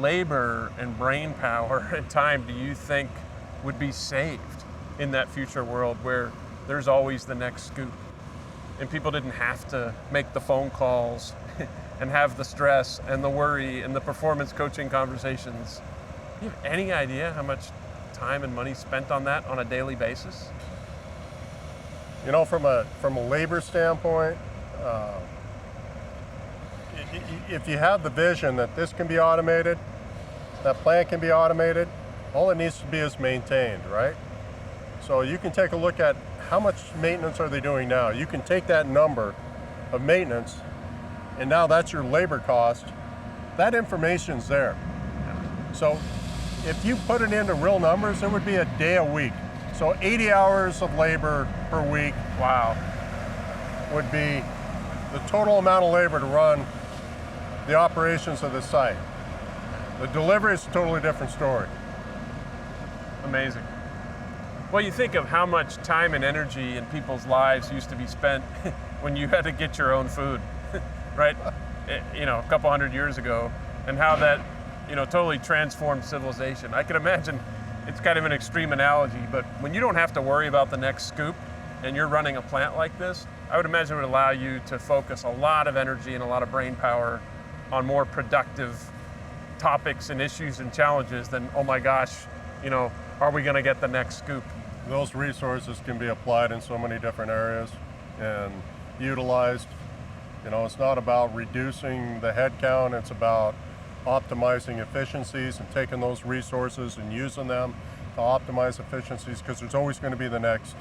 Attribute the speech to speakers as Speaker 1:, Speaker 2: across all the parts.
Speaker 1: labor and brain power and time do you think would be saved in that future world where there's always the next scoop and people didn't have to make the phone calls and have the stress and the worry and the performance coaching conversations? Do you have any idea how much time and money spent on that on a daily basis?
Speaker 2: You know, from a labor standpoint, if you have the vision that this can be automated, that plant can be automated, all it needs to be is maintained, right? So you can take a look at how much maintenance are they doing now. You can take that number of maintenance, and now that's your labor cost. That information's there. So if you put it into real numbers, it would be a day a week. So 80 hours of labor per week, wow, would be the total amount of labor to run the operations of the site. The delivery is a totally different story.
Speaker 1: Amazing. Well, you think of how much time and energy in people's lives used to be spent when you had to get your own food, right? You know, a couple hundred years ago, and how that, you know, totally transformed civilization. I can imagine, it's kind of an extreme analogy, but when you don't have to worry about the next scoop and you're running a plant like this, I would imagine it would allow you to focus a lot of energy and a lot of brain power on more productive topics and issues and challenges than, oh my gosh, you know, are we going to get the next scoop?
Speaker 2: Those resources can be applied in so many different areas and utilized. You know, it's not about reducing the headcount, it's about optimizing efficiencies and taking those resources and using them to optimize efficiencies, because there's always going to be the next.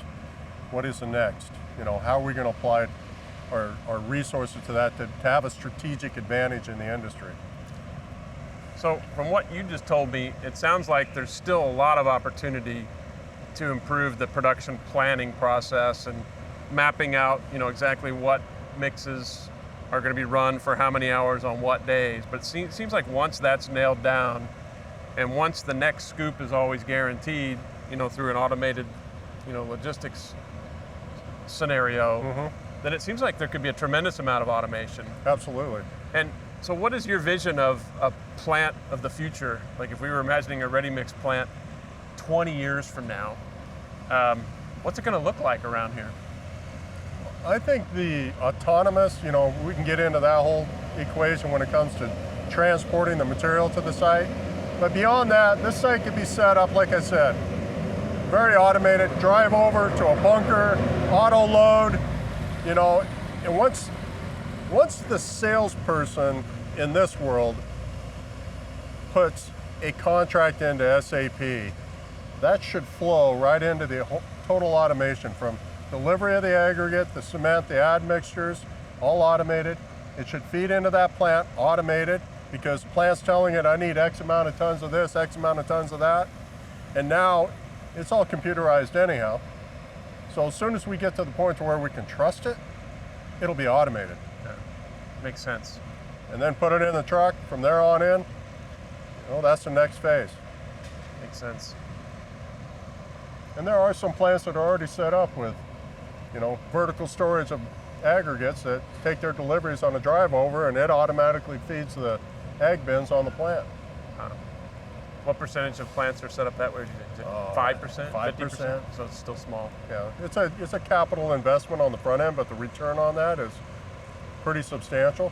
Speaker 2: What is the next? You know, how are we going to apply our resources to that to have a strategic advantage in the industry?
Speaker 1: So from what you just told me, it sounds like there's still a lot of opportunity to improve the production planning process and mapping out, you know, exactly what mixes are going to be run for how many hours on what days. But it seems like once that's nailed down, and once the next scoop is always guaranteed, you know, through an automated, you know, logistics scenario, then it seems like there could be a tremendous amount of automation.
Speaker 2: Absolutely.
Speaker 1: And so what is your vision of a plant of the future? Like if we were imagining a ready-mix plant 20 years from now, what's it going to look like around here?
Speaker 2: I think the autonomous, you know, we can get into that whole equation when it comes to transporting the material to the site. But beyond that, this site could be set up, like I said, very automated, drive over to a bunker, auto load, you know, and once the salesperson in this world puts a contract into SAP, that should flow right into the total automation, from delivery of the aggregate, the cement, the admixtures, all automated. It should feed into that plant automated, because the plant's telling it, I need X amount of tons of this, X amount of tons of that. And now it's all computerized anyhow. So as soon as we get to the point to where we can trust it, it'll be automated.
Speaker 1: Yeah. Makes sense.
Speaker 2: And then put it in the truck, from there on in, you know, that's the next phase.
Speaker 1: Makes sense.
Speaker 2: And there are some plants that are already set up with, you know, vertical storage of aggregates that take their deliveries on a drive over, and it automatically feeds the ag bins on the plant.
Speaker 1: What percentage of plants are set up that way? 5%?
Speaker 2: 5%.
Speaker 1: So it's still small.
Speaker 2: Yeah, it's a capital investment on the front end, but the return on that is pretty substantial.